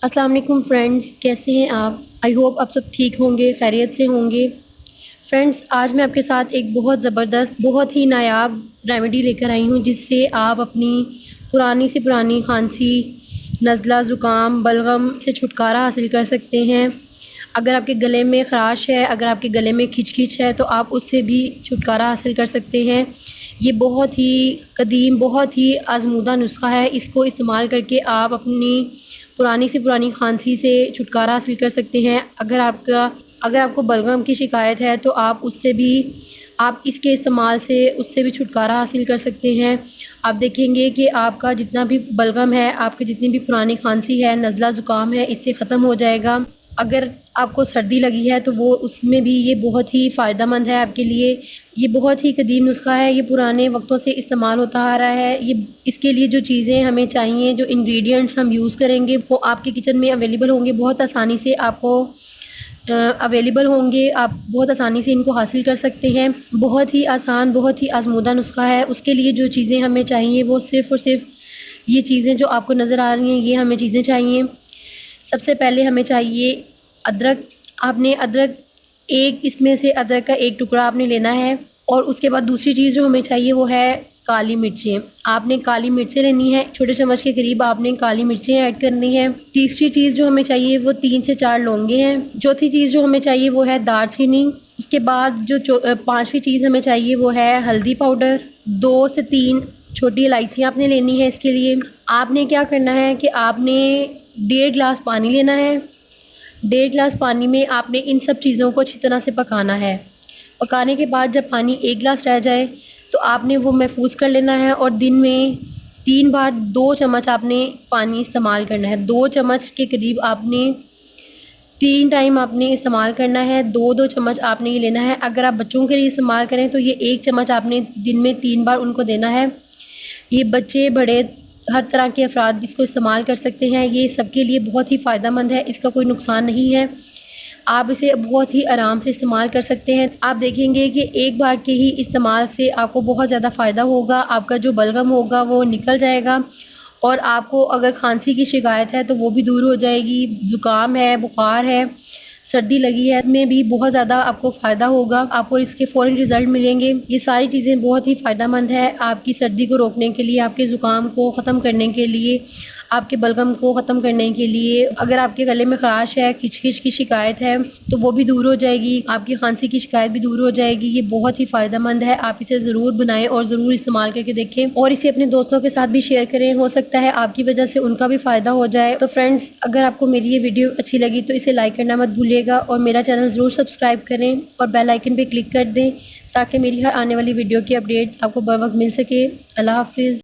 अस्सलाम वालेकुम फ्रेंड्स, कैसे हैं आप? आई होप आप सब ठीक होंगे, खैरियत से होंगे। फ्रेंड्स, आज मैं आपके साथ एक बहुत ज़बरदस्त, बहुत ही नायाब रेमेडी लेकर आई हूँ, जिससे आप अपनी पुरानी से पुरानी खांसी, नज़ला, ज़ुकाम, बलगम से छुटकारा हासिल कर सकते हैं। अगर आपके गले में ख़राश है, अगर आपके गले में खिच-खिच है, तो आप उससे भी छुटकारा हासिल कर सकते हैं। ये बहुत ही कदीम, बहुत ही आज़मूदा नुस्ख़ा है। इसको इस्तेमाल करके आप अपनी पुरानी से पुरानी खांसी से छुटकारा हासिल कर सकते हैं। अगर आपको बलगम की शिकायत है, तो आप इसके इस्तेमाल से उससे भी छुटकारा हासिल कर सकते हैं। आप देखेंगे कि आपका जितना भी बलगम है, आपकी जितनी भी पुरानी खांसी है, नज़ला ज़ुकाम है, इससे ख़त्म हो जाएगा। अगर आपको सर्दी लगी है, तो वो उसमें भी ये बहुत ही फ़ायदेमंद है आपके लिए। ये बहुत ही कदीम नुस्ख़ा है, ये पुराने वक़्तों से इस्तेमाल होता आ रहा है। ये इसके लिए जो चीज़ें हमें चाहिए, जो इंग्रीडिएंट्स हम यूज़ करेंगे, वो आपके किचन में अवेलेबल होंगे, बहुत आसानी से आपको अवेलेबल होंगे। आप बहुत आसानी से इनको हासिल कर सकते हैं। बहुत ही आसान, बहुत ही आज़मूदा नुस्ख़ा है। उसके लिए जो चीज़ें हमें चाहिए, वो सिर्फ़ और सिर्फ़ ये चीज़ें जो आपको नज़र आ रही हैं, ये हमें चीज़ें चाहिए। सबसे पहले हमें चाहिए अदरक। आपने अदरक एक इसमें से अदरक का एक टुकड़ा आपने लेना है, और उसके बाद दूसरी चीज़ जो हमें चाहिए वो है काली मिर्चें। आपने काली मिर्चें लेनी है, छोटे चम्मच के करीब आपने काली मिर्चें ऐड करनी है। तीसरी चीज़ जो हमें चाहिए वो 3 से 4 लौंगे हैं। चौथी चीज़ जो हमें चाहिए वो है दालचीनी। उसके बाद पाँचवीं चीज़ हमें चाहिए वो है हल्दी पाउडर। 2 से 3 छोटी इलायचियाँ आपने लेनी है। इसके लिए आपने क्या करना है कि आपने 1.5 गिलास पानी लेना है। 1.5 गिलास पानी में आपने इन सब चीज़ों को अच्छी तरह से पकाना है। पकाने के बाद जब पानी 1 गिलास रह जाए, तो आपने वो महफ़ूज़ कर लेना है, और दिन में 3 बार 2 चम्मच आपने पानी इस्तेमाल करना है। 2 चम्मच के करीब आपने 3 टाइम आपने इस्तेमाल करना है। 2-2 चम्मच आपने ये लेना है। अगर आप बच्चों के लिए इस्तेमाल करें, तो ये 1 चम्मच आपने दिन में 3 बार उनको देना है। ये बच्चे, बड़े, हर तरह के अफ़राद इसको इस्तेमाल कर सकते हैं। ये सबके लिए बहुत ही फ़ायदेमंद है, इसका कोई नुकसान नहीं है। आप इसे बहुत ही आराम से इस्तेमाल कर सकते हैं। आप देखेंगे कि एक बार के ही इस्तेमाल से आपको बहुत ज़्यादा फ़ायदा होगा। आपका जो बलगम होगा वो निकल जाएगा, और आपको अगर खांसी की शिकायत है, तो वो भी दूर हो जाएगी। ज़ुकाम है, बुखार है, सर्दी लगी है, इसमें भी बहुत ज़्यादा आपको फ़ायदा होगा। आपको इसके फ़ौरन रिज़ल्ट मिलेंगे। ये सारी चीज़ें बहुत ही फ़ायदेमंद है आपकी सर्दी को रोकने के लिए, आपके ज़ुकाम को ख़त्म करने के लिए, आपके बलगम को ख़त्म करने के लिए। अगर आपके गले में ख़राश है, खिच-खिच की शिकायत है, तो वो भी दूर हो जाएगी। आपकी खांसी की शिकायत भी दूर हो जाएगी। ये बहुत ही फ़ायदेमंद है। आप इसे ज़रूर बनाएँ और ज़रूर इस्तेमाल करके देखें, और इसे अपने दोस्तों के साथ भी शेयर करें। हो सकता है आपकी वजह से उनका भी फ़ायदा हो जाए। तो फ्रेंड्स, अगर आपको मेरी ये वीडियो अच्छी लगी, तो इसे लाइक करना मत भूलिएगा, और मेरा चैनल ज़रूर सब्सक्राइब करें और बेल आइकन पे क्लिक कर दें, ताकि मेरी हर आने वाली वीडियो की अपडेट आपको बर वक़्त मिल सके। अल्लाह हाफ़िज़।